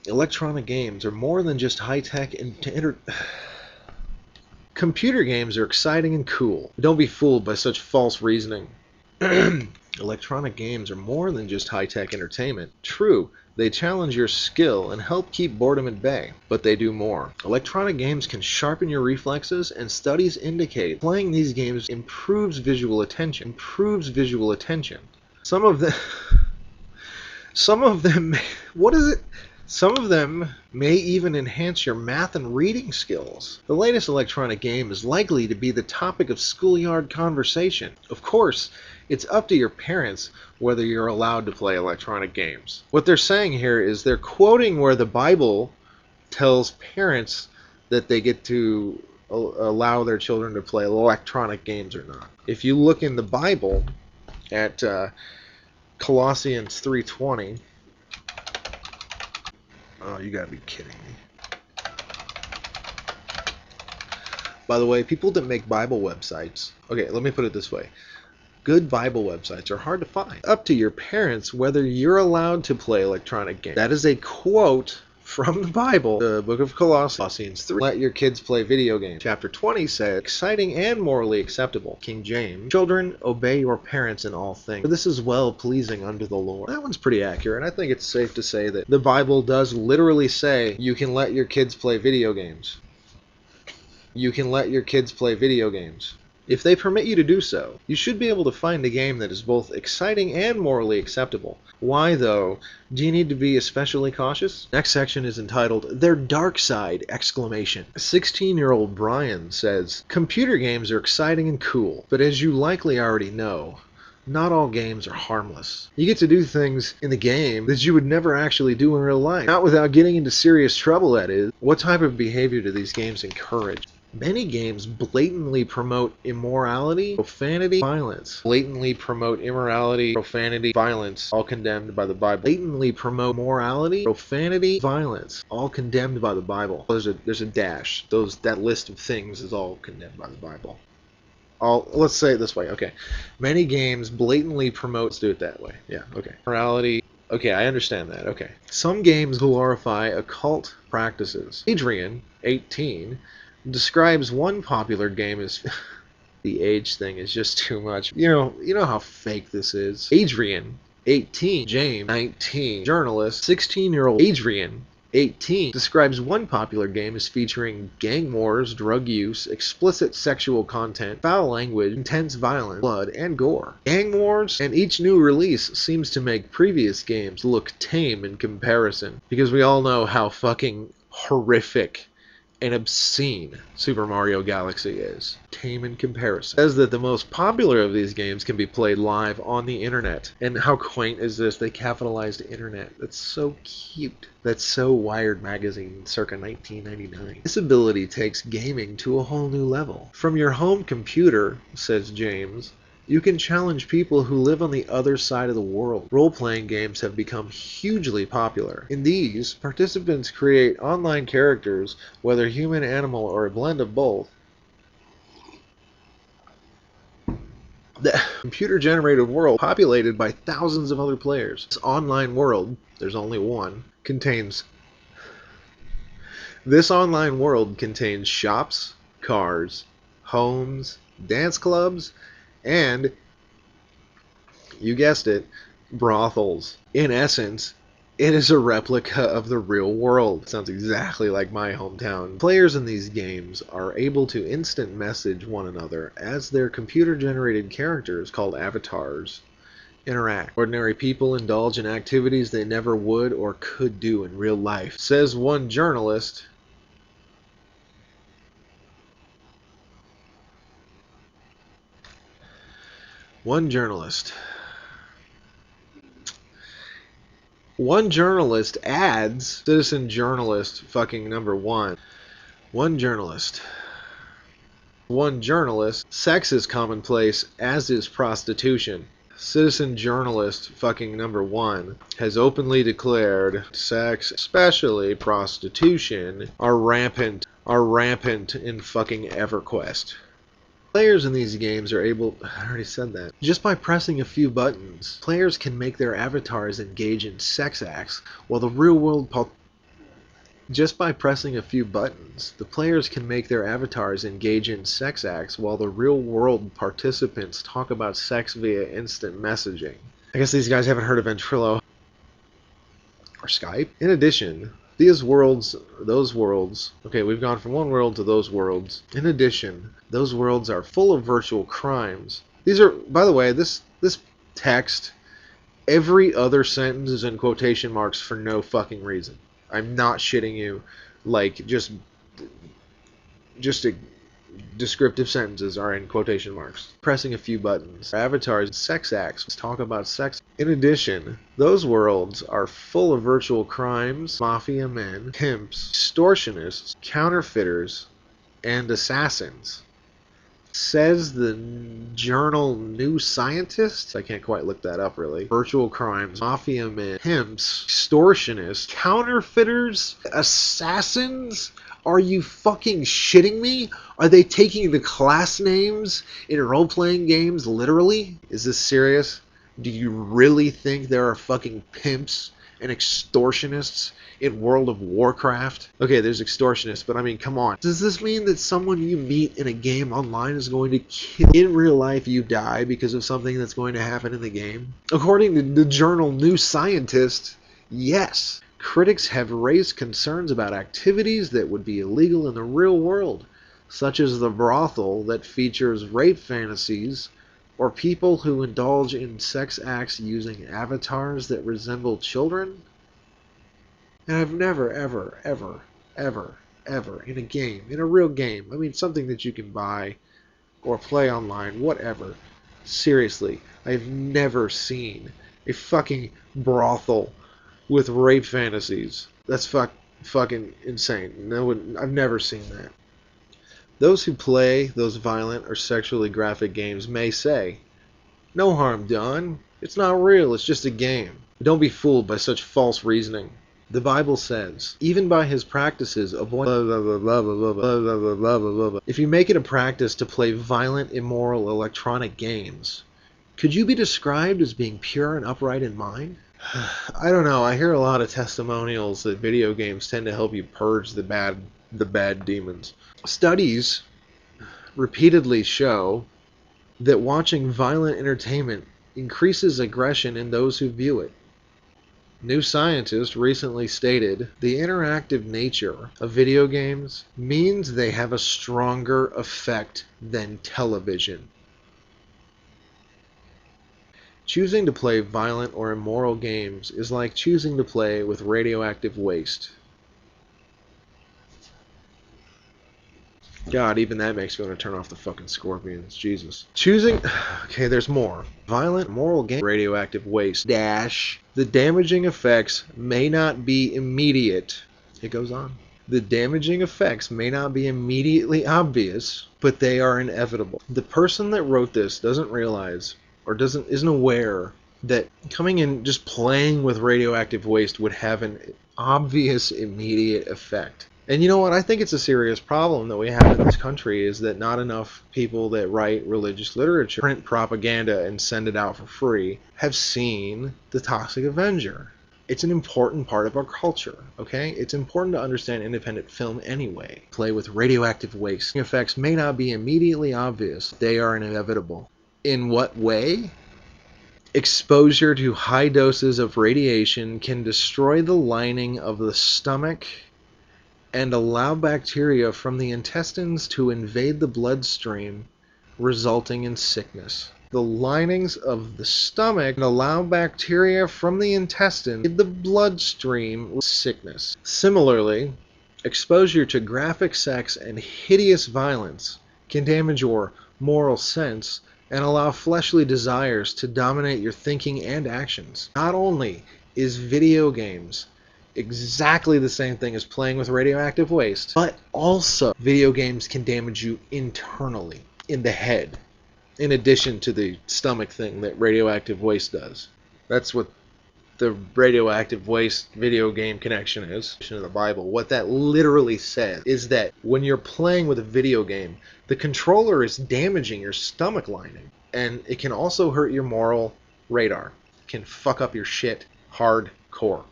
Electronic games are more than just high-tech Computer games are exciting and cool. Don't be fooled by such false reasoning. Electronic games are more than just high-tech entertainment. True, they challenge your skill and help keep boredom at bay, but they do more. Electronic games can sharpen your reflexes, and studies indicate playing these games improves visual attention. Some of them some of them what is it? Some of them may even enhance your math and reading skills. The latest electronic game is likely to be the topic of schoolyard conversation. Of course, it's up to your parents whether you're allowed to play electronic games. What they're saying here is they're quoting where the Bible tells parents that they get to allow their children to play electronic games or not. If you look in the Bible at Colossians 3:20, oh, you gotta be kidding me. By the way, people that make Bible websites, okay, let me put it this way. Good Bible websites are hard to find. Up to your parents whether you're allowed to play electronic games. That is a quote from the Bible, the book of Colossians 3. Let your kids play video games. Chapter 20 says, exciting and morally acceptable. King James, children, obey your parents in all things, for this is well-pleasing unto the Lord. That one's pretty accurate. I think it's safe to say that the Bible does literally say you can let your kids play video games. You can let your kids play video games. If they permit you to do so, you should be able to find a game that is both exciting and morally acceptable. Why, though, do you need to be especially cautious? Next section is entitled, Their Dark Side! 16-year-old Brian says, computer games are exciting and cool, but as you likely already know, not all games are harmless. You get to do things in the game that you would never actually do in real life. Not without getting into serious trouble, that is. What type of behavior do these games encourage? Many games blatantly promote immorality, profanity, violence. Blatantly promote immorality, profanity, violence, all condemned by the Bible. Blatantly promote morality, profanity, violence, all condemned by the Bible. There's a dash. That list of things is all condemned by the Bible. Let's say it this way, okay. Many games blatantly promote, let's do it that way. Yeah, okay. Morality. Okay, I understand that. Okay. Some games glorify occult practices. Adrian, 18, describes one popular game as the age thing is just too much. You know how fake this is. Adrian, 18, James, 19, journalist, 16-year-old Adrian, 18, describes one popular game as featuring gang wars, drug use, explicit sexual content, foul language, intense violence, blood, and gore. Gang wars, and each new release seems to make previous games look tame in comparison, because we all know how fucking horrific and obscene Super Mario Galaxy is. Tame in comparison. It says that the most popular of these games can be played live on the internet. And how quaint is this? They capitalized internet. That's so cute. That's so Wired magazine circa 1999. This ability takes gaming to a whole new level. From your home computer, says James, you can challenge people who live on the other side of the world. Role-playing games have become hugely popular. In these, participants create online characters, whether human, animal, or a blend of both. The computer-generated world, populated by thousands of other players. This online world, there's only one, This online world contains shops, cars, homes, dance clubs, and, you guessed it, brothels. In essence, it is a replica of the real world. It sounds exactly like my hometown. Players in these games are able to instant message one another as their computer-generated characters, called avatars, interact. Ordinary people indulge in activities they never would or could do in real life. Says one journalist, One journalist adds, citizen journalist fucking number one. One journalist, sex is commonplace, as is prostitution. Citizen journalist fucking number one has openly declared sex, especially prostitution, are rampant in fucking EverQuest. Players in these games are able, I already said that, just by pressing a few buttons, players can make their avatars engage in sex acts, while the real world just by pressing a few buttons, the players can make their avatars engage in sex acts while the real world participants talk about sex via instant messaging. I guess these guys haven't heard of Ventrilo or Skype. In addition, those worlds, okay, we've gone from one world to those worlds. In addition, those worlds are full of virtual crimes. These are, by the way, this text, every other sentence is in quotation marks for no fucking reason. I'm not shitting you. Like, just descriptive sentences are in quotation marks. Pressing a few buttons. Avatars, sex acts, talk about sex. In addition, those worlds are full of virtual crimes, mafia men, pimps, extortionists, counterfeiters, and assassins. Says the journal New Scientist. I can't quite look that up, really. Virtual crimes, mafia men, pimps, extortionists, counterfeiters, assassins. Are you fucking shitting me? Are they taking the class names in role-playing games literally? Is this serious? Do you really think there are fucking pimps and extortionists in World of Warcraft? Okay, there's extortionists, but I mean, come on. Does this mean that someone you meet in a game online is going to kill? In real life, you die because of something that's going to happen in the game? According to the journal New Scientist, yes. Critics have raised concerns about activities that would be illegal in the real world, such as the brothel that features rape fantasies, or people who indulge in sex acts using avatars that resemble children. And I've never, ever, in a game, in a real game, I mean something that you can buy or play online, whatever, seriously, I've never seen a fucking brothel with rape fantasies. That's fucking insane. No one, I've never seen that. Those who play those violent or sexually graphic games may say, "No harm done. It's not real. It's just a game." But don't be fooled by such false reasoning. The Bible says, even by his practices, avoid if you make it a practice to play violent, immoral electronic games, could you be described as being pure and upright in mind? I don't know. I hear a lot of testimonials that video games tend to help you purge the bad demons. Studies repeatedly show that watching violent entertainment increases aggression in those who view it. New Scientist recently stated, the interactive nature of video games means they have a stronger effect than television. Choosing to play violent or immoral games is like choosing to play with radioactive waste. God, even that makes me want to turn off the fucking scorpions. Jesus. Okay, there's more. Violent, immoral game, radioactive waste. The damaging effects may not be immediate. It goes on. The damaging effects may not be immediately obvious, but they are inevitable. The person that wrote this doesn't realize, or isn't aware, that coming in just playing with radioactive waste would have an obvious immediate effect. And you know what? I think it's a serious problem that we have in this country, is that not enough people that write religious literature, print propaganda, and send it out for free have seen The Toxic Avenger. It's an important part of our culture, okay? It's important to understand independent film anyway. Play with radioactive waste. The effects may not be immediately obvious. They are inevitable. In what way? Exposure to high doses of radiation can destroy the lining of the stomach and allow bacteria from the intestines to invade the bloodstream, resulting in sickness. The linings of the stomach allow bacteria from the intestine in the bloodstream, sickness. Similarly, exposure to graphic sex and hideous violence can damage your moral sense and allow fleshly desires to dominate your thinking and actions. Not only is video games exactly the same thing as playing with radioactive waste, but also video games can damage you internally, in the head, in addition to the stomach thing that radioactive waste does. That's what the radioactive waste video game connection is in the Bible. What that literally says is that when you're playing with a video game, the controller is damaging your stomach lining, and it can also hurt your moral radar. It can fuck up your shit hardcore.